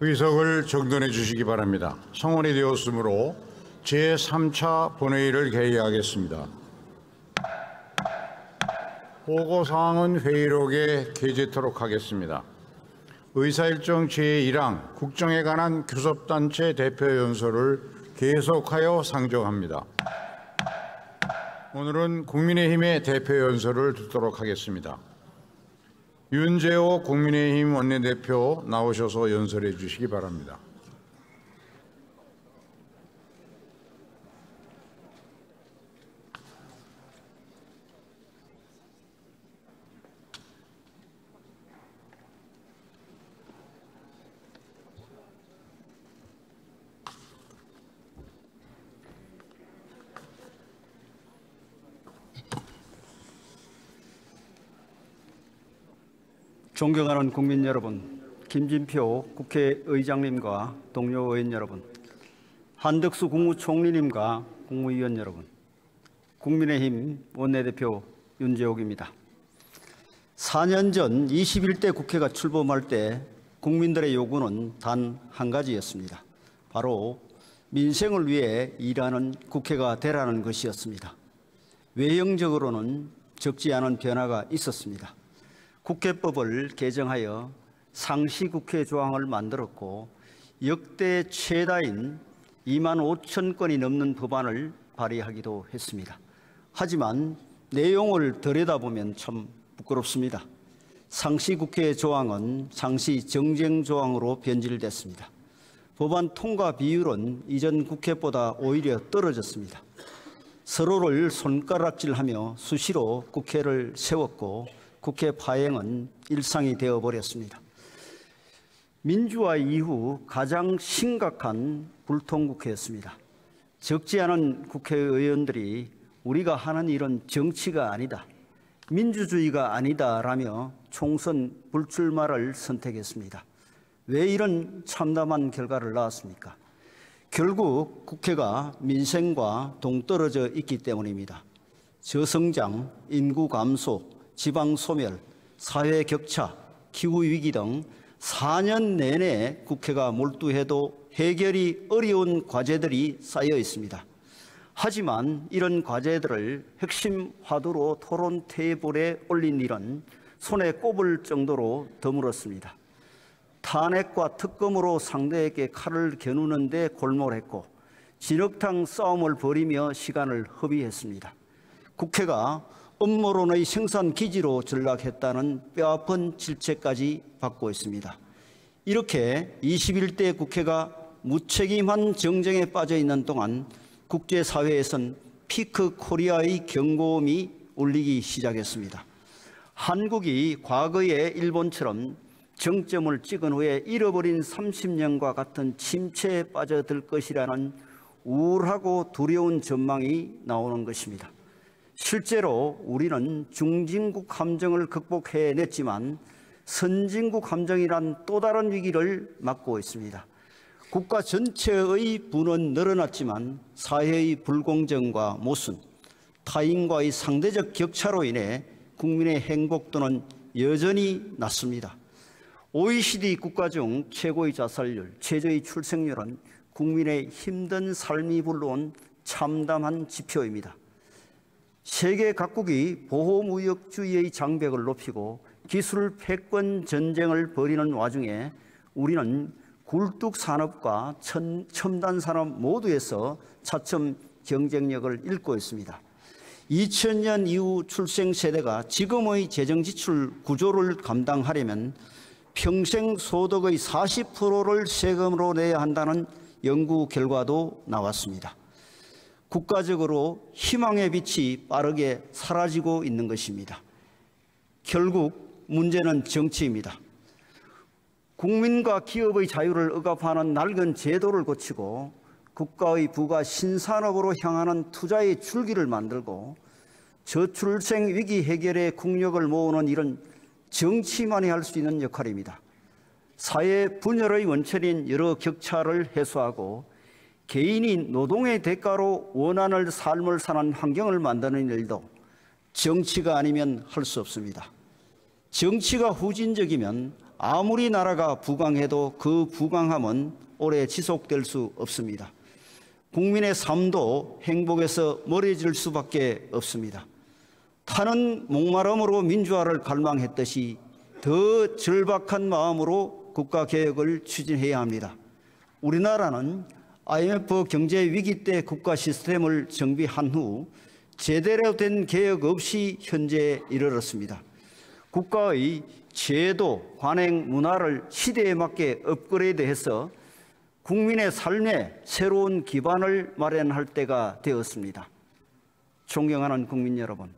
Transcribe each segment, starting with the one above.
의석을 정돈해 주시기 바랍니다. 성원이 되었으므로 제3차 본회의를 개의하겠습니다. 보고사항은 회의록에 게재토록 하겠습니다. 의사일정 제1항 국정에 관한 교섭단체 대표연설을 계속하여 상정합니다. 오늘은 국민의힘의 대표연설을 듣도록 하겠습니다. 윤재호 국민의힘 원내대표 나오셔서 연설해 주시기 바랍니다. 존경하는 국민 여러분, 김진표 국회의장님과 동료 의원 여러분, 한덕수 국무총리님과 국무위원 여러분, 국민의힘 원내대표 윤재옥입니다. 4년 전 21대 국회가 출범할 때 국민들의 요구는 단 한 가지였습니다. 바로 민생을 위해 일하는 국회가 되라는 것이었습니다. 외형적으로는 적지 않은 변화가 있었습니다. 국회법을 개정하여 상시국회 조항을 만들었고 역대 최다인 2만 5천 건이 넘는 법안을 발의하기도 했습니다. 하지만 내용을 들여다보면 참 부끄럽습니다. 상시국회 조항은 상시 정쟁 조항으로 변질됐습니다. 법안 통과 비율은 이전 국회보다 오히려 떨어졌습니다. 서로를 손가락질하며 수시로 국회를 세웠고 국회 파행은 일상이 되어버렸습니다. 민주화 이후 가장 심각한 불통국회였습니다. 적지 않은 국회의원들이 우리가 하는 일은 정치가 아니다, 민주주의가 아니다라며 총선 불출마를 선택했습니다. 왜 이런 참담한 결과를 낳았습니까? 결국 국회가 민생과 동떨어져 있기 때문입니다. 저성장, 인구 감소, 지방 소멸, 사회 격차, 기후위기 등 4년 내내 국회가 몰두해도 해결이 어려운 과제들이 쌓여 있습니다. 하지만 이런 과제들을 핵심 화두로 토론 테이블에 올린 일은 손에 꼽을 정도로 드물었습니다. 탄핵과 특검으로 상대에게 칼을 겨누는 데 골몰했고 진흙탕 싸움을 벌이며 시간을 허비했습니다. 국회가 음모론의 생산 기지로 전락했다는 뼈아픈 질책까지 받고 있습니다. 이렇게 21대 국회가 무책임한 정쟁에 빠져 있는 동안 국제사회에선 피크 코리아의 경고음이 울리기 시작했습니다. 한국이 과거의 일본처럼 정점을 찍은 후에 잃어버린 30년과 같은 침체에 빠져들 것이라는 우울하고 두려운 전망이 나오는 것입니다. 실제로 우리는 중진국 함정을 극복해냈지만 선진국 함정이란 또 다른 위기를 맞고 있습니다. 국가 전체의 부는 늘어났지만 사회의 불공정과 모순, 타인과의 상대적 격차로 인해 국민의 행복도는 여전히 낮습니다. OECD 국가 중 최고의 자살률, 최저의 출생률은 국민의 힘든 삶이 불러온 참담한 지표입니다. 세계 각국이 보호무역주의의 장벽을 높이고 기술 패권 전쟁을 벌이는 와중에 우리는 굴뚝산업과 첨단 산업 모두에서 차츰 경쟁력을 잃고 있습니다. 2000년 이후 출생 세대가 지금의 재정지출 구조를 감당하려면 평생 소득의 40%를 세금으로 내야 한다는 연구 결과도 나왔습니다. 국가적으로 희망의 빛이 빠르게 사라지고 있는 것입니다. 결국 문제는 정치입니다. 국민과 기업의 자유를 억압하는 낡은 제도를 고치고 국가의 부가 신산업으로 향하는 투자의 줄기를 만들고 저출생 위기 해결에 국력을 모으는 일은 정치만이 할 수 있는 역할입니다. 사회 분열의 원천인 여러 격차를 해소하고 개인이 노동의 대가로 원하는 삶을 사는 환경을 만드는 일도 정치가 아니면 할 수 없습니다. 정치가 후진적이면 아무리 나라가 부강해도 그 부강함은 오래 지속될 수 없습니다. 국민의 삶도 행복에서 멀어질 수밖에 없습니다. 타는 목마름으로 민주화를 갈망했듯이 더 절박한 마음으로 국가개혁을 추진해야 합니다. 우리나라는 IMF 경제 위기 때 국가 시스템을 정비한 후 제대로 된 개혁 없이 현재에 이르렀습니다. 국가의 제도, 관행, 문화를 시대에 맞게 업그레이드해서 국민의 삶에 새로운 기반을 마련할 때가 되었습니다. 존경하는 국민 여러분,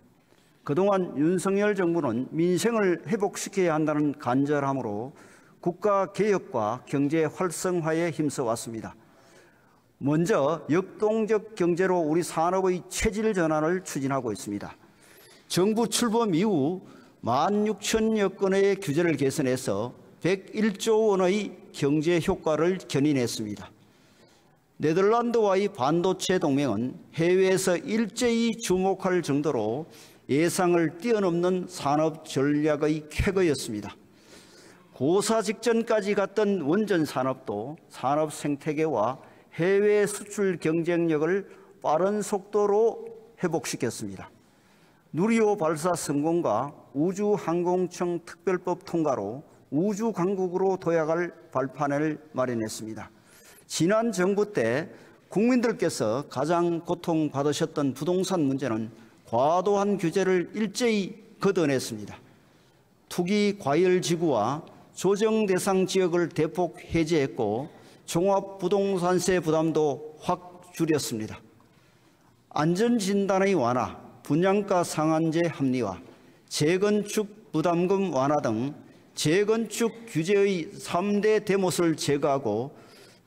그동안 윤석열 정부는 민생을 회복시켜야 한다는 간절함으로 국가개혁과 경제 활성화에 힘써왔습니다. 먼저 역동적 경제로 우리 산업의 체질 전환을 추진하고 있습니다. 정부 출범 이후 16,000여 건의 규제를 개선해서 101조 원의 경제 효과를 견인했습니다. 네덜란드와의 반도체 동맹은 해외에서 일제히 주목할 정도로 예상을 뛰어넘는 산업 전략의 쾌거였습니다. 고사 직전까지 갔던 원전 산업도 산업 생태계와 해외 수출 경쟁력을 빠른 속도로 회복시켰습니다. 누리호 발사 성공과 우주항공청 특별법 통과로 우주강국으로 도약할 발판을 마련했습니다. 지난 정부 때 국민들께서 가장 고통받으셨던 부동산 문제는 과도한 규제를 일제히 걷어냈습니다. 투기 과열지구와 조정 대상 지역을 대폭 해제했고 종합부동산세 부담도 확 줄였습니다. 안전진단의 완화, 분양가 상한제 합리화, 재건축 부담금 완화 등 재건축 규제의 3대 대못을 제거하고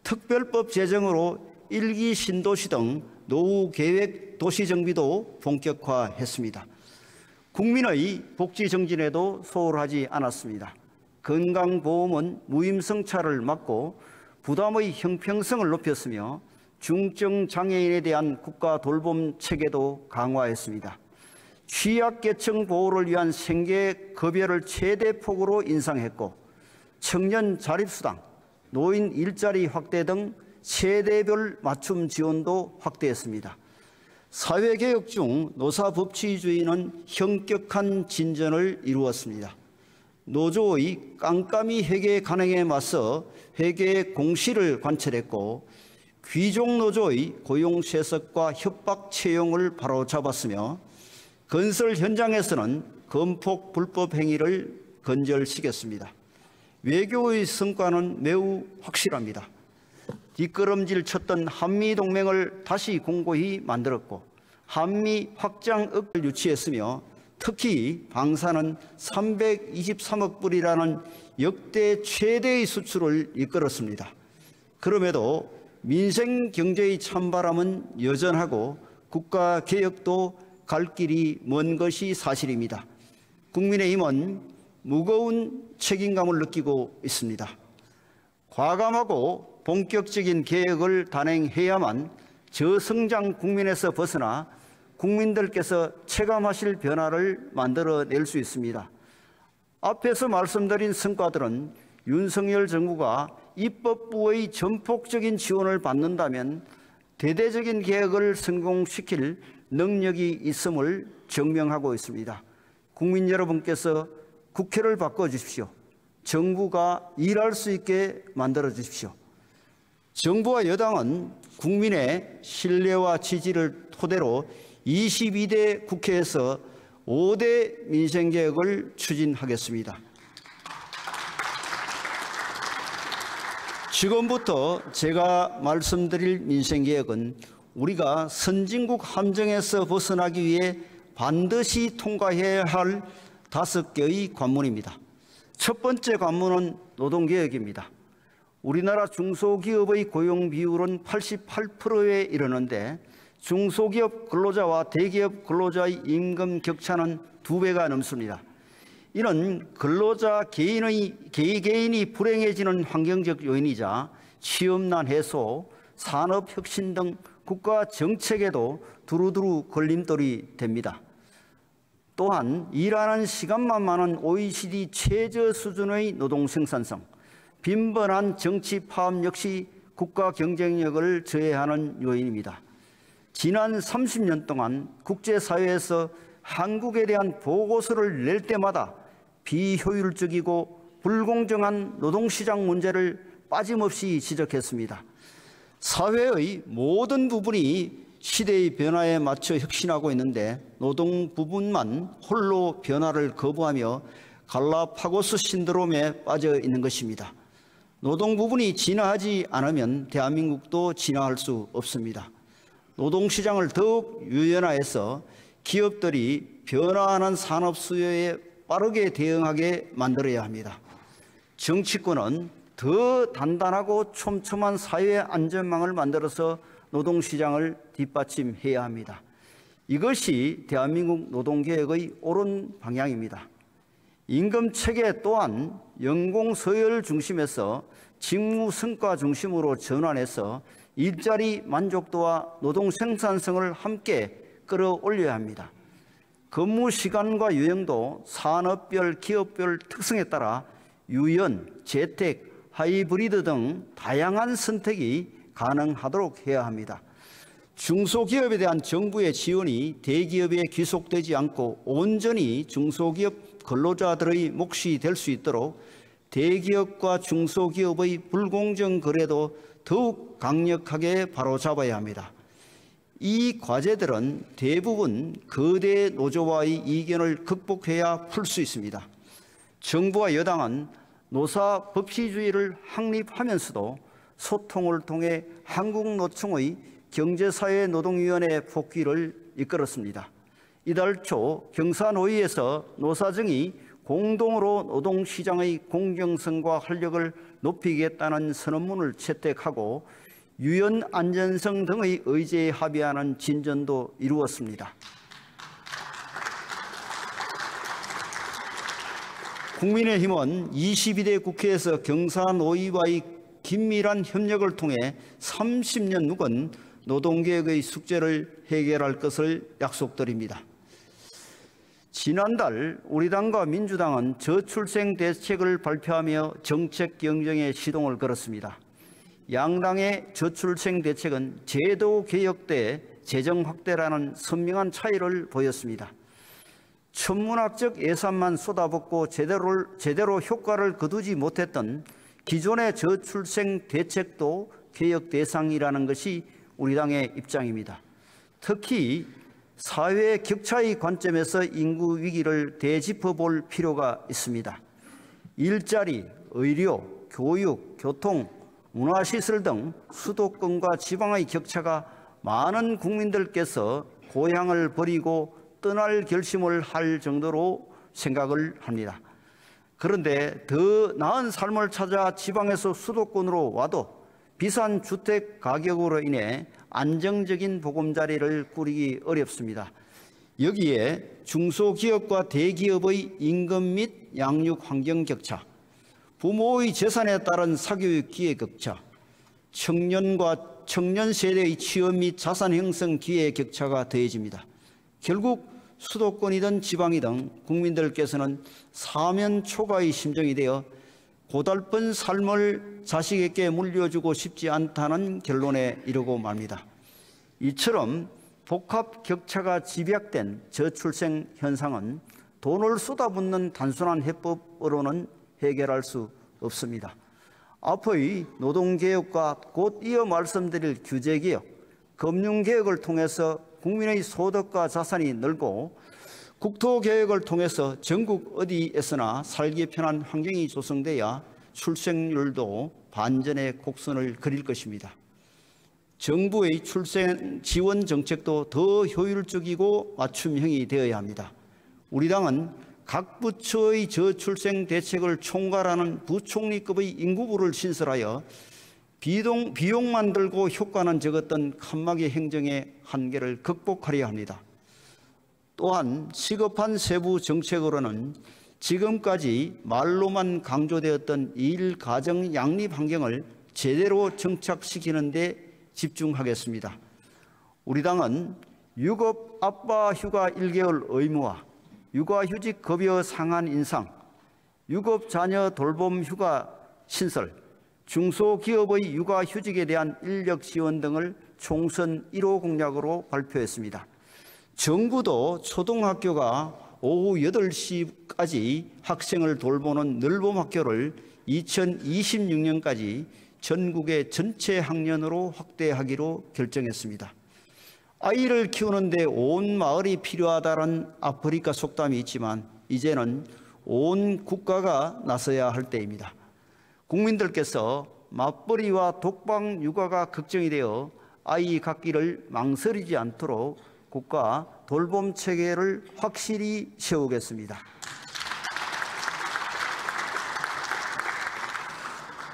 특별법 제정으로 1기 신도시 등 노후계획 도시정비도 본격화했습니다. 국민의 복지 정진에도 소홀하지 않았습니다. 건강보험은 무임승차를 막고 부담의 형평성을 높였으며 중증장애인에 대한 국가 돌봄 체계도 강화했습니다. 취약계층 보호를 위한 생계급여를 최대폭으로 인상했고 청년 자립수당, 노인 일자리 확대 등 세대별 맞춤 지원도 확대했습니다. 사회개혁 중 노사법치주의는 현격한 진전을 이루었습니다. 노조의 깜깜이 회계 간행에 맞서 회계 공시를 관철했고 귀족노조의 고용세습과 협박 채용을 바로잡았으며 건설 현장에서는 건폭 불법 행위를 근절시켰습니다. 외교의 성과는 매우 확실합니다. 뒷걸음질 쳤던 한미동맹을 다시 공고히 만들었고 한미 확장을 유치했으며 특히 방사는 323억 불이라는 역대 최대의 수출을 이끌었습니다. 그럼에도 민생 경제의 찬바람은 여전하고 국가 개혁도 갈 길이 먼 것이 사실입니다. 국민의힘은 무거운 책임감을 느끼고 있습니다. 과감하고 본격적인 개혁을 단행해야만 저성장 국민에서 벗어나 국민들께서 체감하실 변화를 만들어낼 수 있습니다. 앞에서 말씀드린 성과들은 윤석열 정부가 입법부의 전폭적인 지원을 받는다면 대대적인 개혁을 성공시킬 능력이 있음을 증명하고 있습니다. 국민 여러분께서 국회를 바꿔주십시오. 정부가 일할 수 있게 만들어주십시오. 정부와 여당은 국민의 신뢰와 지지를 토대로 22대 국회에서 5대 민생개혁을 추진하겠습니다. 지금부터 제가 말씀드릴 민생개혁은 우리가 선진국 함정에서 벗어나기 위해 반드시 통과해야 할 5개의 관문입니다. 첫 번째 관문은 노동개혁입니다. 우리나라 중소기업의 고용 비율은 88%에 이르는데 중소기업 근로자와 대기업 근로자의 임금 격차는 2배가 넘습니다. 이는 근로자 개인이 불행해지는 환경적 요인이자 취업난 해소, 산업혁신 등 국가 정책에도 두루두루 걸림돌이 됩니다. 또한 일하는 시간만 많은 OECD 최저 수준의 노동 생산성, 빈번한 정치 파업 역시 국가 경쟁력을 저해하는 요인입니다. 지난 30년 동안 국제사회에서 한국에 대한 보고서를 낼 때마다 비효율적이고 불공정한 노동시장 문제를 빠짐없이 지적했습니다. 사회의 모든 부분이 시대의 변화에 맞춰 혁신하고 있는데 노동 부분만 홀로 변화를 거부하며 갈라파고스 신드롬에 빠져 있는 것입니다. 노동 부분이 진화하지 않으면 대한민국도 진화할 수 없습니다. 노동시장을 더욱 유연화해서 기업들이 변화하는 산업 수요에 빠르게 대응하게 만들어야 합니다. 정치권은 더 단단하고 촘촘한 사회 안전망을 만들어서 노동시장을 뒷받침해야 합니다. 이것이 대한민국 노동개혁의 옳은 방향입니다. 임금체계 또한 연공서열 중심에서 직무 성과 중심으로 전환해서 일자리 만족도와 노동 생산성을 함께 끌어올려야 합니다. 근무 시간과 유형도 산업별, 기업별 특성에 따라 유연, 재택, 하이브리드 등 다양한 선택이 가능하도록 해야 합니다. 중소기업에 대한 정부의 지원이 대기업에 귀속되지 않고 온전히 중소기업 근로자들의 몫이 될 수 있도록 대기업과 중소기업의 불공정 거래도 더욱 강력하게 바로잡아야 합니다. 이 과제들은 대부분 거대 노조와의 이견을 극복해야 풀 수 있습니다. 정부와 여당은 노사 법치주의를 확립하면서도 소통을 통해 한국노총의 경제사회노동위원회 복귀를 이끌었습니다. 이달 초 경사노위에서 노사정이 공동으로 노동시장의 공정성과 활력을 높이겠다는 선언문을 채택하고 유연 안전성 등의 의제에 합의하는 진전도 이루었습니다. 국민의힘은 22대 국회에서 경사노위와의 긴밀한 협력을 통해 30년 묵은 노동개혁의 숙제를 해결할 것을 약속드립니다. 지난달 우리 당과 민주당은 저출생 대책을 발표하며 정책 경쟁에 시동을 걸었습니다. 양당의 저출생 대책은 제도 개혁 대 재정 확대라는 선명한 차이를 보였습니다. 천문학적 예산만 쏟아붓고 제대로 효과를 거두지 못했던 기존의 저출생 대책도 개혁 대상이라는 것이 우리 당의 입장입니다. 특히 사회 격차의 관점에서 인구 위기를 되짚어 볼 필요가 있습니다. 일자리, 의료, 교육, 교통, 문화시설 등 수도권과 지방의 격차가 많은 국민들께서 고향을 버리고 떠날 결심을 할 정도로 생각을 합니다. 그런데 더 나은 삶을 찾아 지방에서 수도권으로 와도 비싼 주택 가격으로 인해 안정적인 보금자리를 꾸리기 어렵습니다. 여기에 중소기업과 대기업의 임금 및 양육 환경 격차, 부모의 재산에 따른 사교육 기회 격차, 청년과 청년 세대의 취업 및 자산 형성 기회 격차가 더해집니다. 결국 수도권이든 지방이든 국민들께서는 사면 초과의 심정이 되어 고달픈 삶을 자식에게 물려주고 싶지 않다는 결론에 이르고 맙니다. 이처럼 복합 격차가 집약된 저출생 현상은 돈을 쏟아붓는 단순한 해법으로는 해결할 수 없습니다. 앞의 노동개혁과 곧 이어 말씀드릴 규제개혁, 금융개혁을 통해서 국민의 소득과 자산이 늘고 국토개혁을 통해서 전국 어디에서나 살기 편한 환경이 조성돼야 출생률도 반전의 곡선을 그릴 것입니다. 정부의 출생 지원 정책도 더 효율적이고 맞춤형이 되어야 합니다. 우리 당은 각 부처의 저출생 대책을 총괄하는 부총리급의 인구부를 신설하여 비용만 들고 효과는 적었던 칸막이 행정의 한계를 극복하려야 합니다. 또한 시급한 세부 정책으로는 지금까지 말로만 강조되었던 일, 가정, 양립 환경을 제대로 정착시키는 데 집중하겠습니다. 우리 당은 유급 아빠 휴가 1개월 의무화, 육아휴직 급여 상한 인상, 유급 자녀 돌봄 휴가 신설, 중소기업의 육아휴직에 대한 인력 지원 등을 총선 1호 공약으로 발표했습니다. 정부도 초등학교가 오후 8시까지 학생을 돌보는 늘봄 학교를 2026년까지 전국의 전체 학년으로 확대하기로 결정했습니다. 아이를 키우는데 온 마을이 필요하다는 아프리카 속담이 있지만 이제는 온 국가가 나서야 할 때입니다. 국민들께서 맞벌이와 독방 육아가 걱정이 되어 아이 갖기를 망설이지 않도록 국가 돌봄 체계를 확실히 세우겠습니다.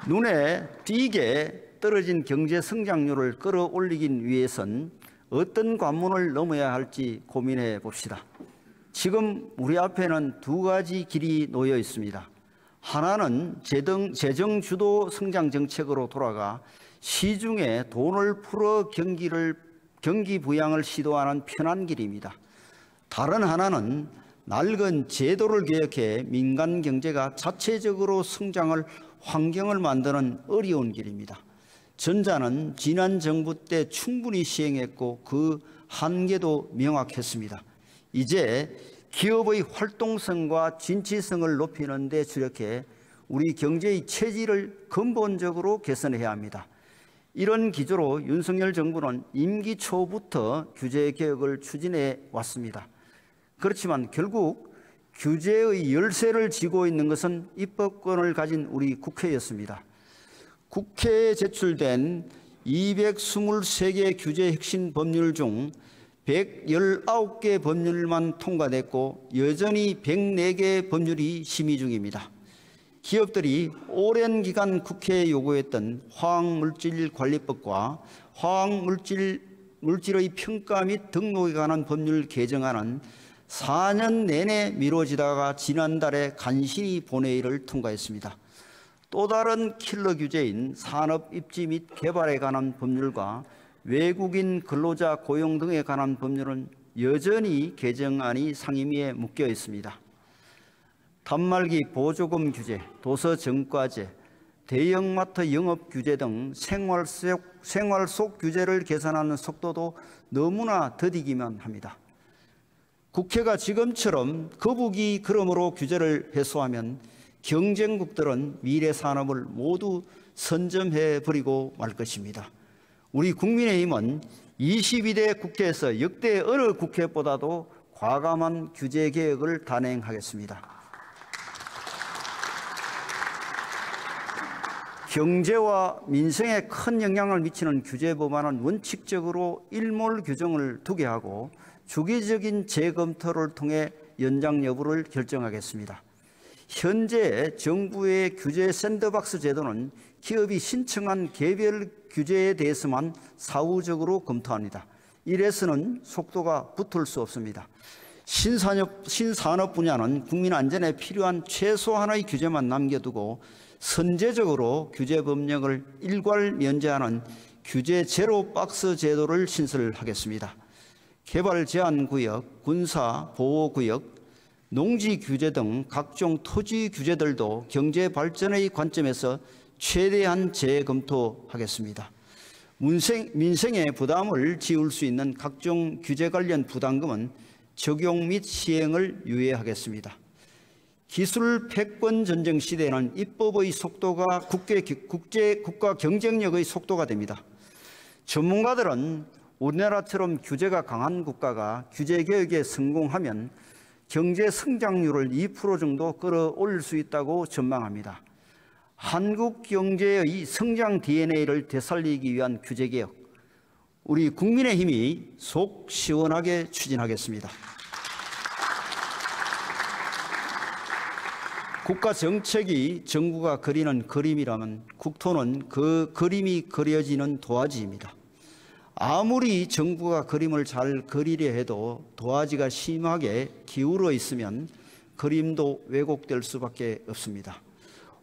눈에 띄게 떨어진 경제 성장률을 끌어올리기 위해선 어떤 관문을 넘어야 할지 고민해 봅시다. 지금 우리 앞에는 두 가지 길이 놓여 있습니다. 하나는 재정 주도 성장 정책으로 돌아가 시중에 돈을 풀어 경기 부양을 시도하는 편한 길입니다. 다른 하나는 낡은 제도를 개혁해 민간 경제가 자체적으로 성장할 환경을 만드는 어려운 길입니다. 전자는 지난 정부 때 충분히 시행했고 그 한계도 명확했습니다. 이제 기업의 활동성과 진취성을 높이는 데 주력해 우리 경제의 체질을 근본적으로 개선해야 합니다. 이런 기조로 윤석열 정부는 임기 초부터 규제 개혁을 추진해 왔습니다. 그렇지만 결국 규제의 열쇠를 쥐고 있는 것은 입법권을 가진 우리 국회였습니다. 국회에 제출된 223개 규제 핵심 법률 중 119개 법률만 통과됐고 여전히 104개 법률이 심의 중입니다. 기업들이 오랜 기간 국회에 요구했던 화학물질관리법과 화학물질의 평가 및 등록에 관한 법률 개정안은 4년 내내 미뤄지다가 지난달에 간신히 본회의를 통과했습니다. 또 다른 킬러 규제인 산업 입지 및 개발에 관한 법률과 외국인 근로자 고용 등에 관한 법률은 여전히 개정안이 상임위에 묶여 있습니다. 단말기 보조금 규제, 도서정과제, 대형마트 영업 규제 등 생활 속 규제를 개선하는 속도도 너무나 더디기만 합니다. 국회가 지금처럼 거북이 걸음으로 규제를 해소하면 경쟁국들은 미래 산업을 모두 선점해 버리고 말 것입니다. 우리 국민의힘은 22대 국회에서 역대 어느 국회보다도 과감한 규제 개혁을 단행하겠습니다. 경제와 민생에 큰 영향을 미치는 규제 법안은 원칙적으로 일몰 규정을 두게 하고 주기적인 재검토를 통해 연장 여부를 결정하겠습니다. 현재 정부의 규제 샌드박스 제도는 기업이 신청한 개별 규제에 대해서만 사후적으로 검토합니다. 이래서는 속도가 붙을 수 없습니다. 신산업 분야는 국민 안전에 필요한 최소한의 규제만 남겨두고 선제적으로 규제 법령을 일괄 면제하는 규제 제로 박스 제도를 신설하겠습니다. 개발 제한 구역, 군사 보호 구역, 농지 규제 등 각종 토지 규제들도 경제 발전의 관점에서 최대한 재검토하겠습니다. 민생의 부담을 지울 수 있는 각종 규제 관련 부담금은 적용 및 시행을 유예하겠습니다. 기술 패권 전쟁 시대에는 입법의 속도가 국가 경쟁력의 속도가 됩니다. 전문가들은 우리나라처럼 규제가 강한 국가가 규제 개혁에 성공하면 경제 성장률을 2% 정도 끌어올릴 수 있다고 전망합니다. 한국 경제의 성장 DNA를 되살리기 위한 규제 개혁, 우리 국민의힘이 속 시원하게 추진하겠습니다. 국가 정책이 정부가 그리는 그림이라면 국토는 그 그림이 그려지는 도화지입니다. 아무리 정부가 그림을 잘 그리려 해도 도화지가 심하게 기울어 있으면 그림도 왜곡될 수밖에 없습니다.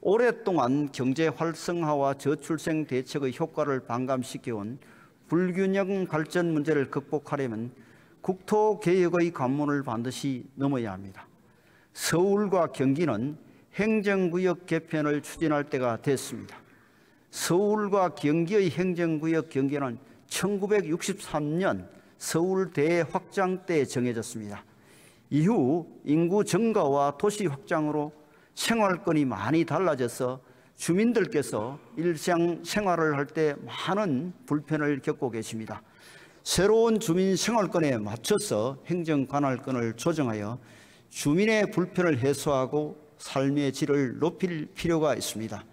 오랫동안 경제 활성화와 저출생 대책의 효과를 반감시켜온 불균형 발전 문제를 극복하려면 국토개혁의 관문을 반드시 넘어야 합니다. 서울과 경기는 행정구역 개편을 추진할 때가 됐습니다. 서울과 경기의 행정구역 경계는 1963년 서울대 확장 때 정해졌습니다. 이후 인구 증가와 도시 확장으로 생활권이 많이 달라져서 주민들께서 일상생활을 할 때 많은 불편을 겪고 계십니다. 새로운 주민 생활권에 맞춰서 행정관할권을 조정하여 주민의 불편을 해소하고 삶의 질을 높일 필요가 있습니다.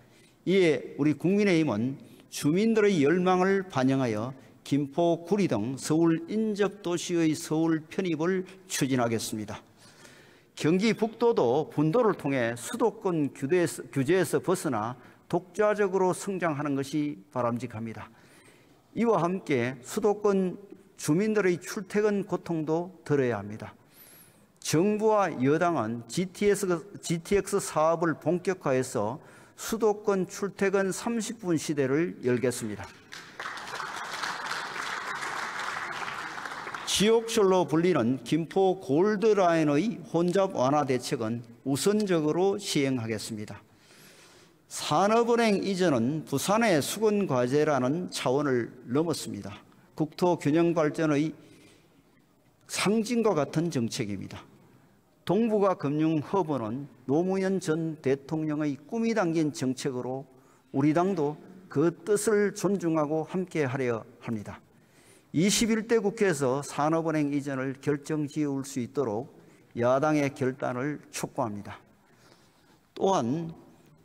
이에 우리 국민의힘은 주민들의 열망을 반영하여 김포, 구리 등 서울 인접도시의 서울 편입을 추진하겠습니다. 경기 북도도 분도를 통해 수도권 규제에서 벗어나 독자적으로 성장하는 것이 바람직합니다. 이와 함께 수도권 주민들의 출퇴근 고통도 덜어야 합니다. 정부와 여당은 GTX 사업을 본격화해서 수도권 출퇴근 30분 시대를 열겠습니다. 지옥철로 불리는 김포 골드라인의 혼잡 완화 대책은 우선적으로 시행하겠습니다. 산업은행 이전은 부산의 수건과제라는 차원을 넘었습니다. 국토균형발전의 상징과 같은 정책입니다. 동북아 금융허브는 노무현 전 대통령의 꿈이 담긴 정책으로 우리 당도 그 뜻을 존중하고 함께하려 합니다. 21대 국회에서 산업은행 이전을 결정지을 수 있도록 야당의 결단을 촉구합니다. 또한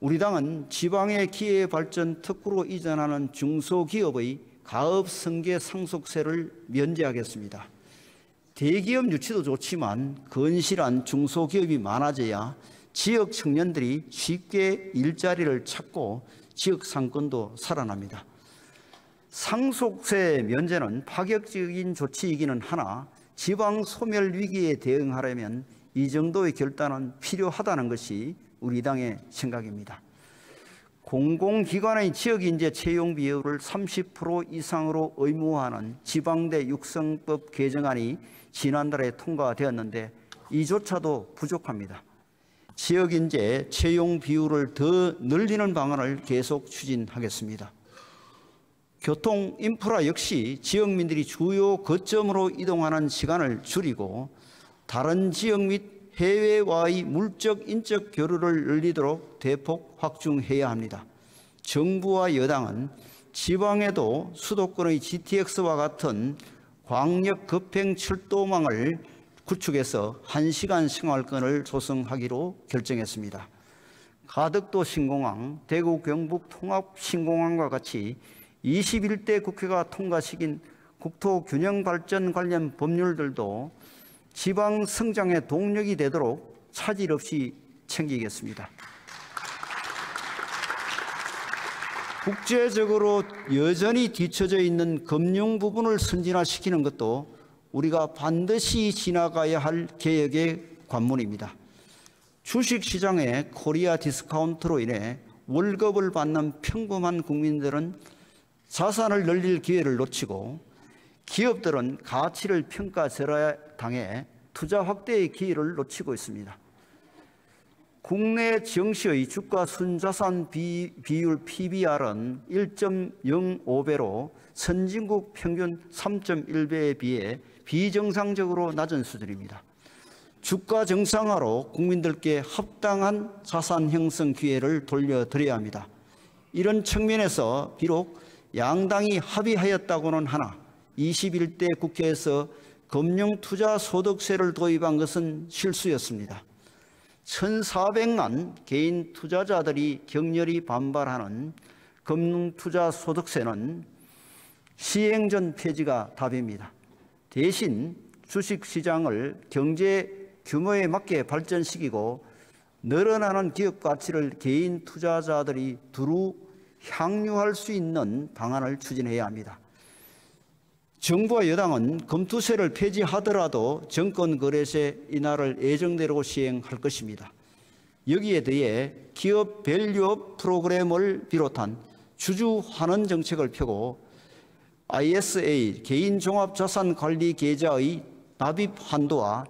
우리 당은 지방의 기회발전 특구로 이전하는 중소기업의 가업승계 상속세를 면제하겠습니다. 대기업 유치도 좋지만 건실한 중소기업이 많아져야 지역 청년들이 쉽게 일자리를 찾고 지역 상권도 살아납니다. 상속세 면제는 파격적인 조치이기는 하나 지방 소멸 위기에 대응하려면 이 정도의 결단은 필요하다는 것이 우리 당의 생각입니다. 공공기관의 지역인재 채용 비율을 30% 이상으로 의무화하는 지방대 육성법 개정안이 지난달에 통과되었는데 이조차도 부족합니다. 지역인재 채용 비율을 더 늘리는 방안을 계속 추진하겠습니다. 교통 인프라 역시 지역민들이 주요 거점으로 이동하는 시간을 줄이고 다른 지역 및 해외와의 물적 인적 교류를 늘리도록 대폭 확충해야 합니다. 정부와 여당은 지방에도 수도권의 GTX와 같은 광역 급행 철도망을 구축해서 1시간 생활권을 조성하기로 결정했습니다. 가덕도 신공항, 대구 경북 통합 신공항과 같이 21대 국회가 통과시킨 국토균형발전 관련 법률들도 지방 성장의 동력이 되도록 차질 없이 챙기겠습니다. 국제적으로 여전히 뒤처져 있는 금융 부분을 선진화시키는 것도 우리가 반드시 지나가야 할 개혁의 관문입니다. 주식시장의 코리아 디스카운트로 인해 월급을 받는 평범한 국민들은 자산을 늘릴 기회를 놓치고 기업들은 가치를 평가절하당해 투자 확대의 기회를 놓치고 있습니다. 국내 증시의 주가 순자산 비율 PBR은 1.05배로 선진국 평균 3.1배에 비해 비정상적으로 낮은 수준입니다. 주가 정상화로 국민들께 합당한 자산 형성 기회를 돌려드려야 합니다. 이런 측면에서 비록 양당이 합의하였다고는 하나 21대 국회에서 금융투자소득세를 도입한 것은 실수였습니다. 1,400만 개인 투자자들이 격렬히 반발하는 금융투자소득세는 시행 전 폐지가 답입니다. 대신 주식시장을 경제 규모에 맞게 발전시키고 늘어나는 기업 가치를 개인 투자자들이 두루 향유할 수 있는 방안을 추진해야 합니다. 정부와 여당은 금투세를 폐지하더라도 정권거래세 인하를 예정대로 시행할 것입니다. 여기에 대해 기업 밸류업 프로그램을 비롯한 주주환원 정책을 펴고 ISA 개인종합자산관리계좌의 납입 한도와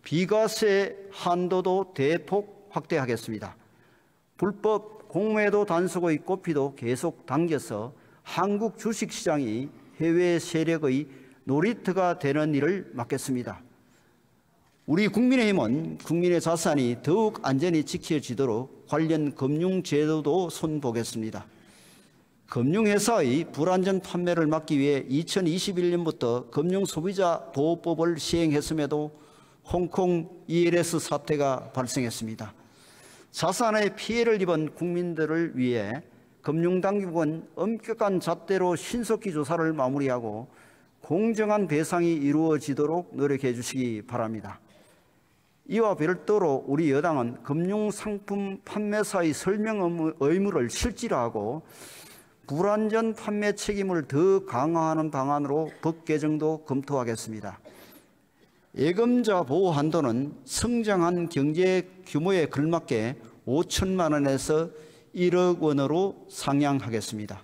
비과세 한도도 대폭 확대하겠습니다. 불법 공매도 단속의 꼬피도 계속 당겨서 한국 주식시장이 해외 세력의 놀이터가 되는 일을 막겠습니다. 우리 국민의힘은 국민의 자산이 더욱 안전히 지켜지도록 관련 금융제도도 손보겠습니다. 금융회사의 불안전 판매를 막기 위해 2021년부터 금융소비자보호법을 시행했음에도 홍콩 ELS 사태가 발생했습니다. 자산에 피해를 입은 국민들을 위해 금융당국은 엄격한 잣대로 신속히 조사를 마무리하고 공정한 배상이 이루어지도록 노력해 주시기 바랍니다. 이와 별도로 우리 여당은 금융상품 판매사의 설명 의무를 실질화하고 불안전 판매 책임을 더 강화하는 방안으로 법 개정도 검토하겠습니다. 예금자 보호 한도는 성장한 경제 규모에 걸맞게 5천만 원에서 1억 원으로 상향하겠습니다.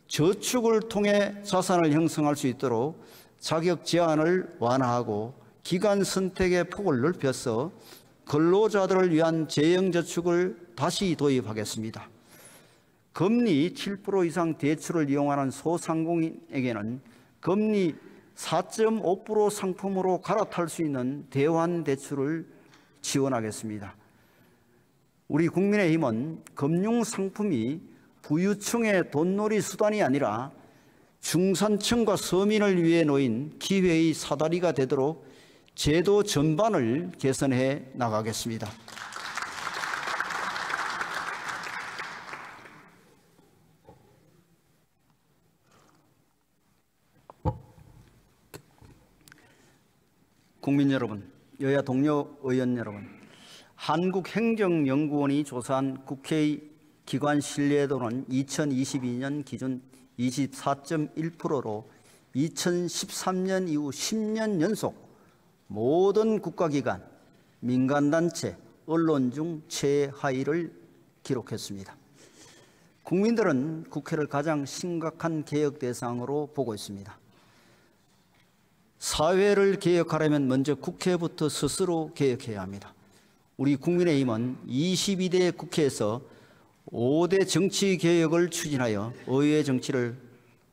저축을 통해 자산을 형성할 수 있도록 자격 제한을 완화하고 기간 선택의 폭을 넓혀서 근로자들을 위한 재형저축을 다시 도입하겠습니다. 금리 7% 이상 대출을 이용하는 소상공인에게는 금리 4.5% 상품으로 갈아탈 수 있는 대환 대출을 지원하겠습니다. 우리 국민의힘은 금융상품이 부유층의 돈놀이 수단이 아니라 중산층과 서민을 위해 놓인 기회의 사다리가 되도록 제도 전반을 개선해 나가겠습니다. 국민 여러분, 여야 동료 의원 여러분, 한국행정연구원이 조사한 국회의 기관 신뢰도는 2022년 기준 24.1%로 2013년 이후 10년 연속 모든 국가기관, 민간단체, 언론 중 최하위를 기록했습니다. 국민들은 국회를 가장 심각한 개혁 대상으로 보고 있습니다. 사회를 개혁하려면 먼저 국회부터 스스로 개혁해야 합니다. 우리 국민의힘은 22대 국회에서 5대 정치 개혁을 추진하여 의회 정치를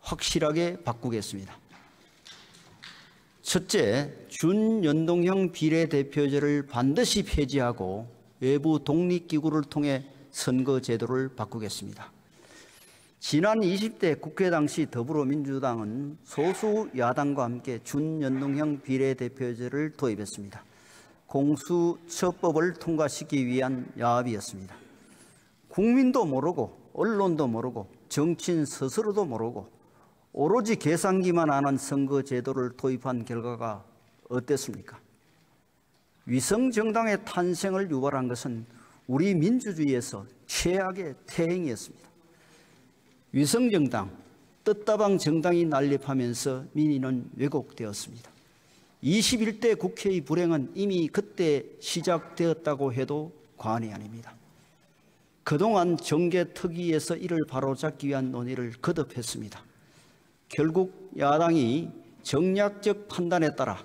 확실하게 바꾸겠습니다. 첫째, 준연동형 비례대표제를 반드시 폐지하고 외부 독립기구를 통해 선거제도를 바꾸겠습니다. 지난 20대 국회 당시 더불어민주당은 소수 야당과 함께 준연동형 비례대표제를 도입했습니다. 공수처법을 통과시키기 위한 야합이었습니다. 국민도 모르고 언론도 모르고 정치인 스스로도 모르고 오로지 계산기만 아는 선거제도를 도입한 결과가 어땠습니까? 위성정당의 탄생을 유발한 것은 우리 민주주의에서 최악의 태행이었습니다. 위성정당, 떴다방 정당이 난립하면서 민의는 왜곡되었습니다. 21대 국회의 불행은 이미 그때 시작되었다고 해도 과언이 아닙니다. 그동안 정계특위에서 이를 바로잡기 위한 논의를 거듭했습니다. 결국 야당이 정략적 판단에 따라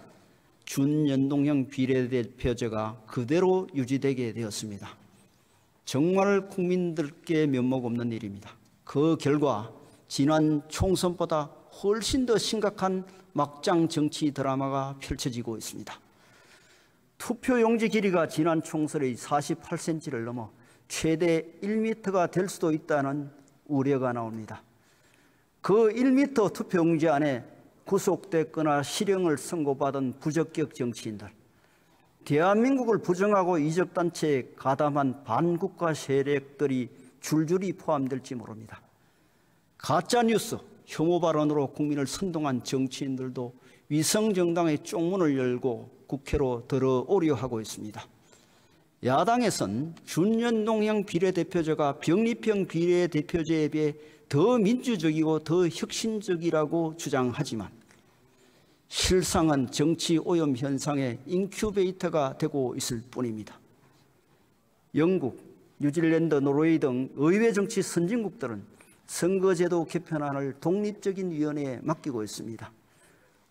준연동형 비례대표제가 그대로 유지되게 되었습니다. 정말 국민들께 면목 없는 일입니다. 그 결과 지난 총선보다 훨씬 더 심각한 막장 정치 드라마가 펼쳐지고 있습니다. 투표용지 길이가 지난 총선의 48cm를 넘어 최대 1m가 될 수도 있다는 우려가 나옵니다. 그 1m 투표용지 안에 구속됐거나 실형을 선고받은 부적격 정치인들, 대한민국을 부정하고 이적단체에 가담한 반국가 세력들이 줄줄이 포함될지 모릅니다. 가짜뉴스, 혐오 발언으로 국민을 선동한 정치인들도 위성정당의 쪽문을 열고 국회로 들어오려 하고 있습니다. 야당에선 준연동형 비례대표제가 병립형 비례대표제에 비해 더 민주적이고 더 혁신적이라고 주장하지만 실상은 정치 오염 현상의 인큐베이터가 되고 있을 뿐입니다. 영국, 뉴질랜드, 노르웨이 등 의회 정치 선진국들은 선거제도 개편안을 독립적인 위원회에 맡기고 있습니다.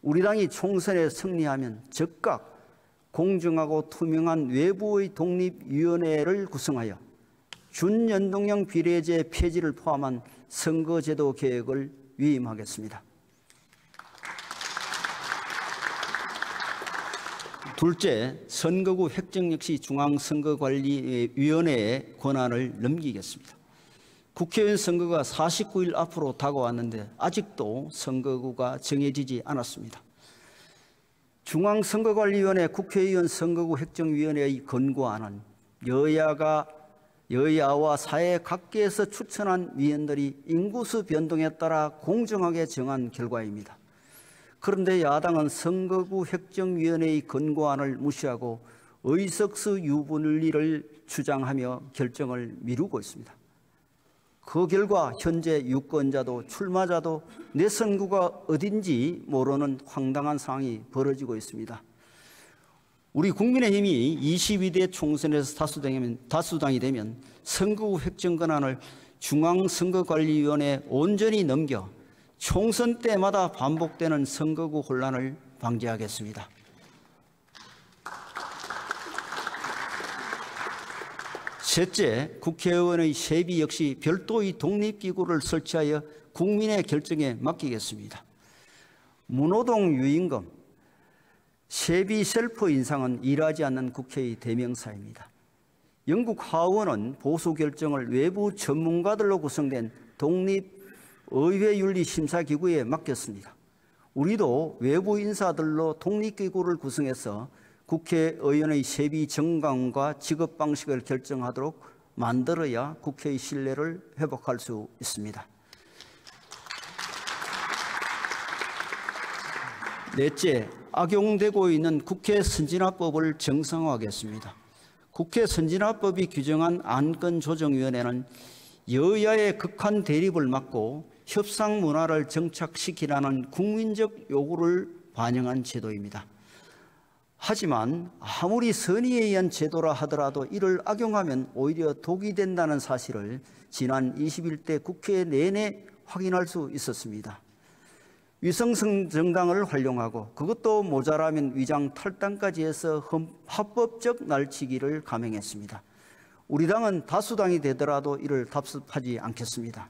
우리 당이 총선에 승리하면 즉각 공정하고 투명한 외부의 독립위원회를 구성하여 준연동형 비례제 폐지를 포함한 선거제도 개혁을 위임하겠습니다. 둘째, 선거구 획정 역시 중앙선거관리위원회의 권한을 넘기겠습니다. 국회의원 선거가 49일 앞으로 다가왔는데 아직도 선거구가 정해지지 않았습니다. 중앙선거관리위원회 국회의원 선거구 획정위원회의 권고안은 여야와 사회 각계에서 추천한 위원들이 인구수 변동에 따라 공정하게 정한 결과입니다. 그런데 야당은 선거구 획정위원회의 권고안을 무시하고 의석수 유분리를 주장하며 결정을 미루고 있습니다. 그 결과 현재 유권자도 출마자도 내 선구가 어딘지 모르는 황당한 상황이 벌어지고 있습니다. 우리 국민의힘이 22대 총선에서 다수당이 되면 선거구 획정 권한을 중앙선거관리위원회에 온전히 넘겨 총선 때마다 반복되는 선거구 혼란을 방지하겠습니다. 셋째, 국회의원의 세비 역시 별도의 독립기구를 설치하여 국민의 결정에 맡기겠습니다. 무노동 유임금, 세비 셀프 인상은 일하지 않는 국회의 대명사입니다. 영국 하원은 보수 결정을 외부 전문가들로 구성된 독립 의회윤리심사기구에 맡겼습니다. 우리도 외부 인사들로 독립기구를 구성해서 국회의원의 세비 정강과 지급 방식을 결정하도록 만들어야 국회의 신뢰를 회복할 수 있습니다. 넷째, 악용되고 있는 국회 선진화법을 정상화하겠습니다. 국회 선진화법이 규정한 안건조정위원회는 여야의 극한 대립을 막고 협상 문화를 정착시키라는 국민적 요구를 반영한 제도입니다. 하지만 아무리 선의에 의한 제도라 하더라도 이를 악용하면 오히려 독이 된다는 사실을 지난 21대 국회 내내 확인할 수 있었습니다. 위성성 정당을 활용하고 그것도 모자라면 위장 탈당까지 해서 합법적 날치기를 감행했습니다. 우리 당은 다수당이 되더라도 이를 답습하지 않겠습니다.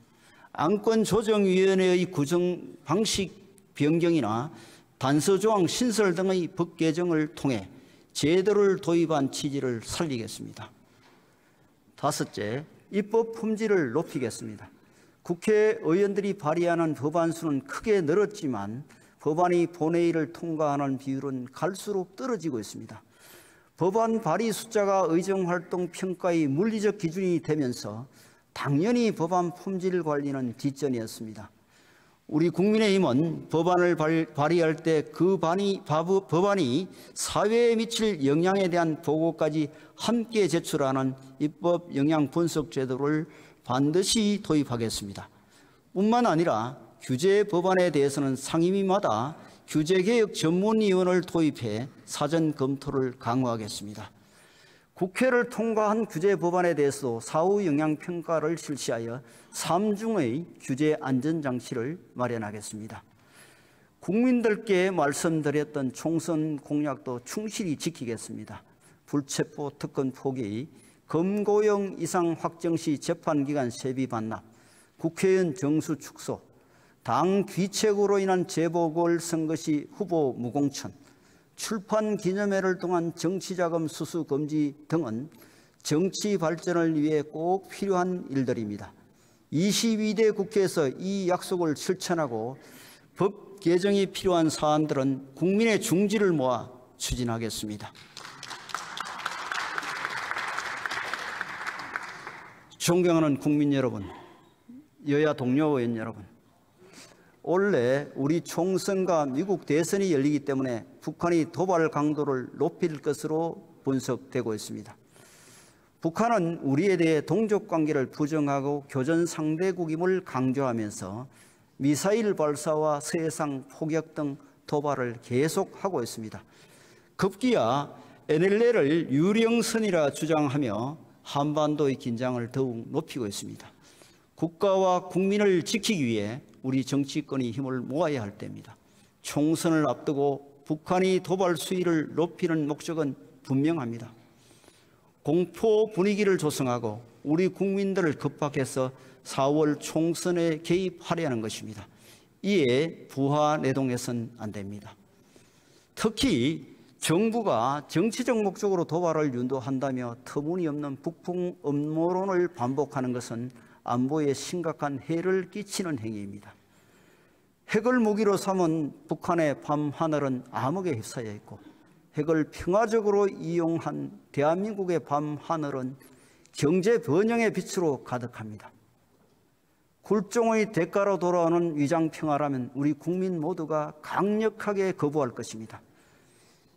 안건조정위원회의 구성 방식 변경이나 단서조항 신설 등의 법 개정을 통해 제도를 도입한 취지를 살리겠습니다. 다섯째, 입법 품질을 높이겠습니다. 국회의원들이 발의하는 법안 수는 크게 늘었지만 법안이 본회의를 통과하는 비율은 갈수록 떨어지고 있습니다. 법안 발의 숫자가 의정활동 평가의 물리적 기준이 되면서 당연히 법안 품질 관리는 뒷전이었습니다. 우리 국민의힘은 법안을 발의할 때 그 법안이 사회에 미칠 영향에 대한 보고까지 함께 제출하는 입법 영향 분석 제도를 반드시 도입하겠습니다. 뿐만 아니라 규제 법안에 대해서는 상임위마다 규제개혁 전문위원을 도입해 사전 검토를 강화하겠습니다. 국회를 통과한 규제 법안에 대해서도 사후 영향평가를 실시하여 3중의 규제 안전장치를 마련하겠습니다. 국민들께 말씀드렸던 총선 공약도 충실히 지키겠습니다. 불체포 특권 포기, 검거용 이상 확정 시 재판기간 세비 반납, 국회의원 정수 축소, 당 귀책으로 인한 재보궐선거 시 후보 무공천, 출판 기념회를 통한 정치자금 수수 금지 등은 정치 발전을 위해 꼭 필요한 일들입니다. 22대 국회에서 이 약속을 실천하고 법 개정이 필요한 사안들은 국민의 중지를 모아 추진하겠습니다. 존경하는 국민 여러분, 여야 동료 의원 여러분, 올해 우리 총선과 미국 대선이 열리기 때문에 북한이 도발 강도를 높일 것으로 분석되고 있습니다. 북한은 우리에 대해 동족관계를 부정하고 교전 상대국임을 강조하면서 미사일 발사와 서해상 포격 등 도발을 계속하고 있습니다. 급기야 NLL을 유령선이라 주장하며 한반도의 긴장을 더욱 높이고 있습니다. 국가와 국민을 지키기 위해 우리 정치권이 힘을 모아야 할 때입니다. 총선을 앞두고 북한이 도발 수위를 높이는 목적은 분명합니다. 공포 분위기를 조성하고 우리 국민들을 급박해서 4월 총선에 개입하려는 것입니다. 이에 부하내동해서는 안 됩니다. 특히 정부가 정치적 목적으로 도발을 유도한다며 터무니없는 북풍 음모론을 반복하는 것은 안보에 심각한 해를 끼치는 행위입니다. 핵을 무기로 삼은 북한의 밤하늘은 암흑에 휩싸여 있고 핵을 평화적으로 이용한 대한민국의 밤하늘은 경제 번영의 빛으로 가득합니다. 굴종의 대가로 돌아오는 위장평화라면 우리 국민 모두가 강력하게 거부할 것입니다.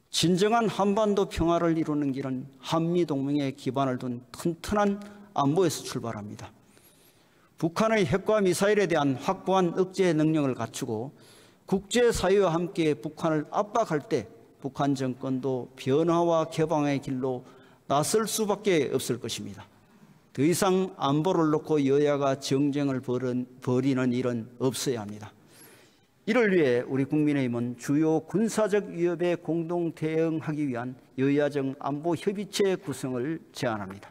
진정한 한반도 평화를 이루는 길은 한미동맹에 기반을 둔 튼튼한 안보에서 출발합니다. 북한의 핵과 미사일에 대한 확고한 억제 능력을 갖추고 국제사회와 함께 북한을 압박할 때 북한 정권도 변화와 개방의 길로 나설 수밖에 없을 것입니다. 더 이상 안보를 놓고 여야가 정쟁을 벌이는 일은 없어야 합니다. 이를 위해 우리 국민의힘은 주요 군사적 위협에 공동 대응하기 위한 여야정 안보협의체 구성을 제안합니다.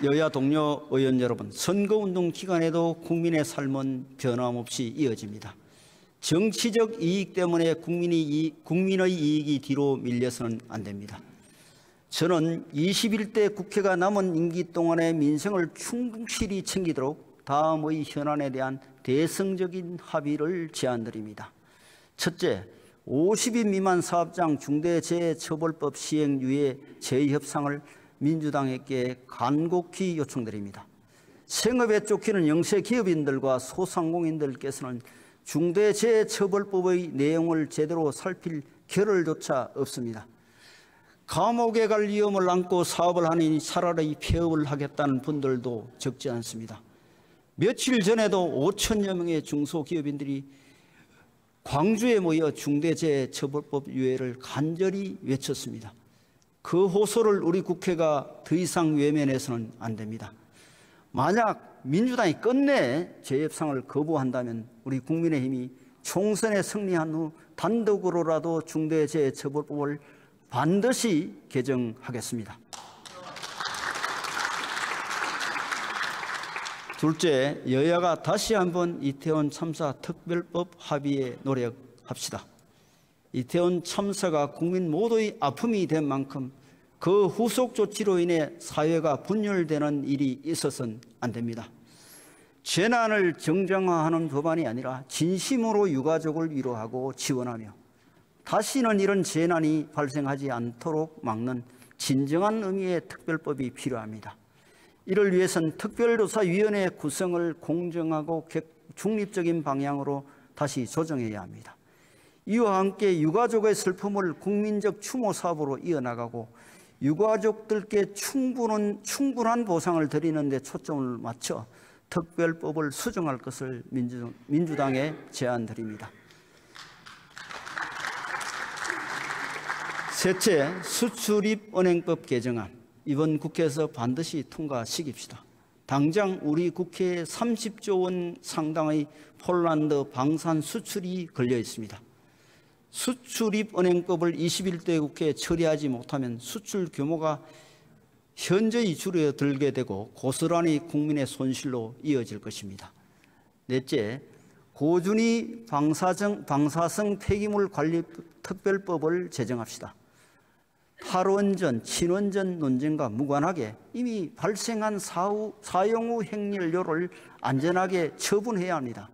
여야 동료 의원 여러분, 선거운동 기간에도 국민의 삶은 변함없이 이어집니다. 정치적 이익 때문에 국민의 이익이 뒤로 밀려서는 안 됩니다. 저는 21대 국회가 남은 임기 동안에 민생을 충실히 챙기도록 다음의 현안에 대한 대승적인 합의를 제안드립니다. 첫째, 50인 미만 사업장 중대재해처벌법 시행 유예 재협상을 민주당에게 간곡히 요청드립니다. 생업에 쫓기는 영세 기업인들과 소상공인들께서는 중대재해처벌법의 내용을 제대로 살필 겨를조차 없습니다. 감옥에 갈 위험을 안고 사업을 하니 차라리 폐업을 하겠다는 분들도 적지 않습니다. 며칠 전에도 5천여 명의 중소기업인들이 광주에 모여 중대재해처벌법 유예를 간절히 외쳤습니다. 그 호소를 우리 국회가 더 이상 외면해서는 안 됩니다. 만약 민주당이 끝내 재협상을 거부한다면 우리 국민의힘이 총선에 승리한 후 단독으로라도 중대재해처벌법을 반드시 개정하겠습니다. 둘째, 여야가 다시 한번 이태원 참사 특별법 합의에 노력합시다. 이태원 참사가 국민 모두의 아픔이 된 만큼 그 후속 조치로 인해 사회가 분열되는 일이 있어서는 안 됩니다. 재난을 정당화하는 법안이 아니라 진심으로 유가족을 위로하고 지원하며 다시는 이런 재난이 발생하지 않도록 막는 진정한 의미의 특별법이 필요합니다. 이를 위해서는 특별조사위원회 구성을 공정하고 중립적인 방향으로 다시 조정해야 합니다. 이와 함께 유가족의 슬픔을 국민적 추모 사업으로 이어나가고 유가족들께 충분한 보상을 드리는 데 초점을 맞춰 특별법을 수정할 것을 민주당에 제안드립니다. 셋째, 수출입은행법 개정안 이번 국회에서 반드시 통과시킵시다. 당장 우리 국회에 30조 원 상당의 폴란드 방산 수출이 걸려 있습니다. 수출입은행법을 21대 국회에 처리하지 못하면 수출 규모가 현저히 줄어들게 되고 고스란히 국민의 손실로 이어질 것입니다. 넷째, 고준위 방사성 폐기물 관리 특별법을 제정합시다. 탈원전, 친원전 논쟁과 무관하게 이미 발생한 사용 후 핵연료를 안전하게 처분해야 합니다.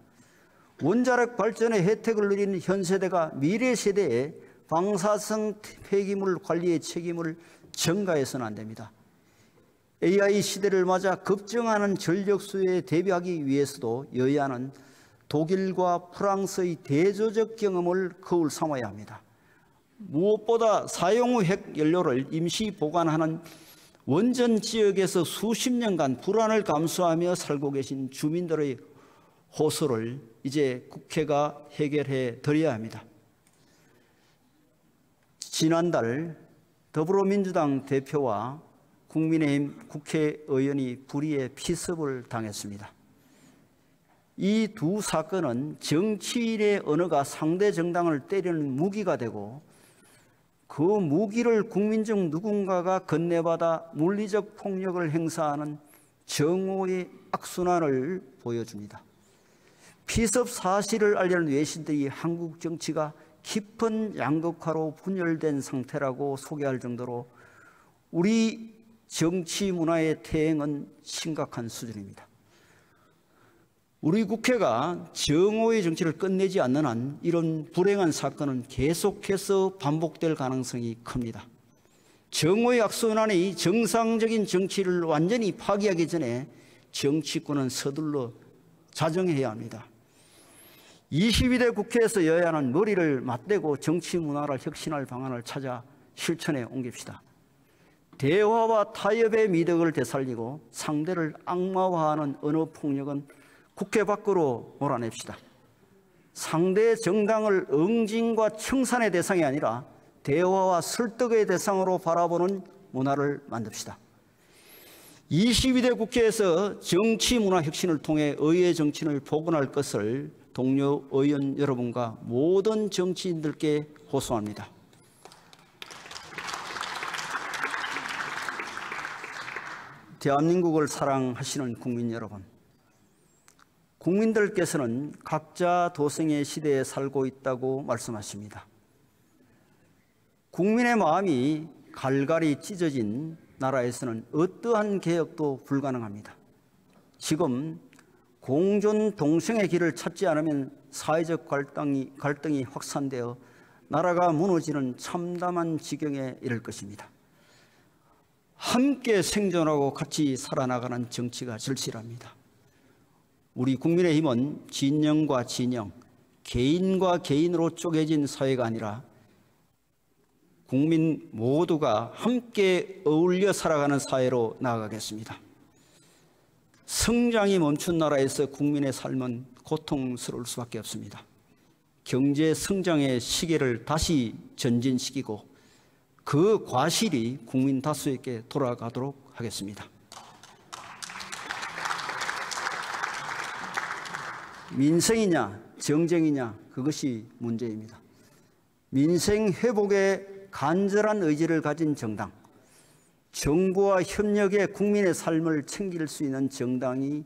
원자력 발전의 혜택을 누리는 현 세대가 미래 세대에 방사성 폐기물 관리의 책임을 전가해서는 안 됩니다. AI 시대를 맞아 급증하는 전력 수요에 대비하기 위해서도 여야는 독일과 프랑스의 대조적 경험을 거울 삼아야 합니다. 무엇보다 사용 후 핵연료를 임시 보관하는 원전 지역에서 수십 년간 불안을 감수하며 살고 계신 주민들의 호소를 이제 국회가 해결해 드려야 합니다. 지난달 더불어민주당 대표와 국민의힘 국회의원이 불의의 피습을 당했습니다. 이 두 사건은 정치인의 언어가 상대 정당을 때리는 무기가 되고 그 무기를 국민중 누군가가 건네받아 물리적 폭력을 행사하는 정오의 악순환을 보여줍니다. 피습 사실을 알려는 외신들이 한국 정치가 깊은 양극화로 분열된 상태라고 소개할 정도로 우리 정치 문화의 퇴행은 심각한 수준입니다. 우리 국회가 정오의 정치를 끝내지 않는 한 이런 불행한 사건은 계속해서 반복될 가능성이 큽니다. 정오의 악순환이 정상적인 정치를 완전히 파기하기 전에 정치권은 서둘러 자정해야 합니다. 22대 국회에서 여야는 머리를 맞대고 정치 문화를 혁신할 방안을 찾아 실천에 옮깁시다. 대화와 타협의 미덕을 되살리고 상대를 악마화하는 언어 폭력은 국회 밖으로 몰아냅시다. 상대 정당을 응징과 청산의 대상이 아니라 대화와 설득의 대상으로 바라보는 문화를 만듭시다. 22대 국회에서 정치 문화 혁신을 통해 의회 정치인을 복원할 것을 동료 의원 여러분과 모든 정치인들께 호소합니다. 대한민국을 사랑하시는 국민 여러분, 국민들께서는 각자 도생의 시대에 살고 있다고 말씀하십니다. 국민의 마음이 갈갈이 찢어진 나라에서는 어떠한 개혁도 불가능합니다. 지금 공존 동생의 길을 찾지 않으면 사회적 갈등이 확산되어 나라가 무너지는 참담한 지경에 이를 것입니다. 함께 생존하고 같이 살아나가는 정치가 절실합니다. 우리 국민의힘은 진영과 진영, 개인과 개인으로 쪼개진 사회가 아니라 국민 모두가 함께 어울려 살아가는 사회로 나아가겠습니다. 성장이 멈춘 나라에서 국민의 삶은 고통스러울 수밖에 없습니다. 경제 성장의 시계를 다시 전진시키고 그 과실이 국민 다수에게 돌아가도록 하겠습니다. 민생이냐 정쟁이냐 그것이 문제입니다. 민생 회복에 간절한 의지를 가진 정당, 정부와 협력해 국민의 삶을 챙길 수 있는 정당이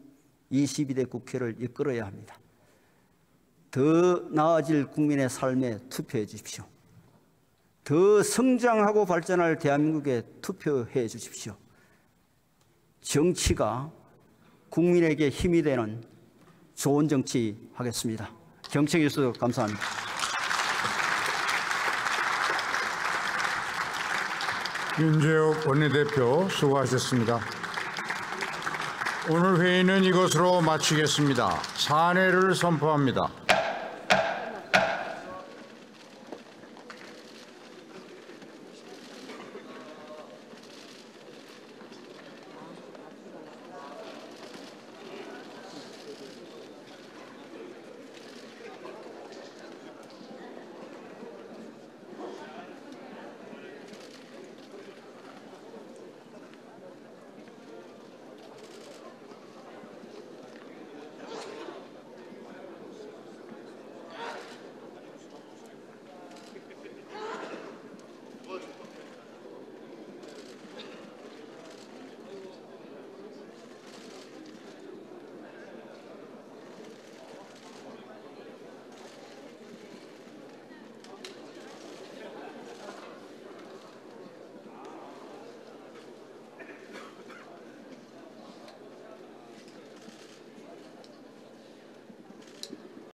22대 국회를 이끌어야 합니다. 더 나아질 국민의 삶에 투표해 주십시오. 더 성장하고 발전할 대한민국에 투표해 주십시오. 정치가 국민에게 힘이 되는 좋은 정치 하겠습니다. 경청해 주셔서 감사합니다. 윤재욱 원내대표 수고하셨습니다. 오늘 회의는 이것으로 마치겠습니다. 산회를 선포합니다.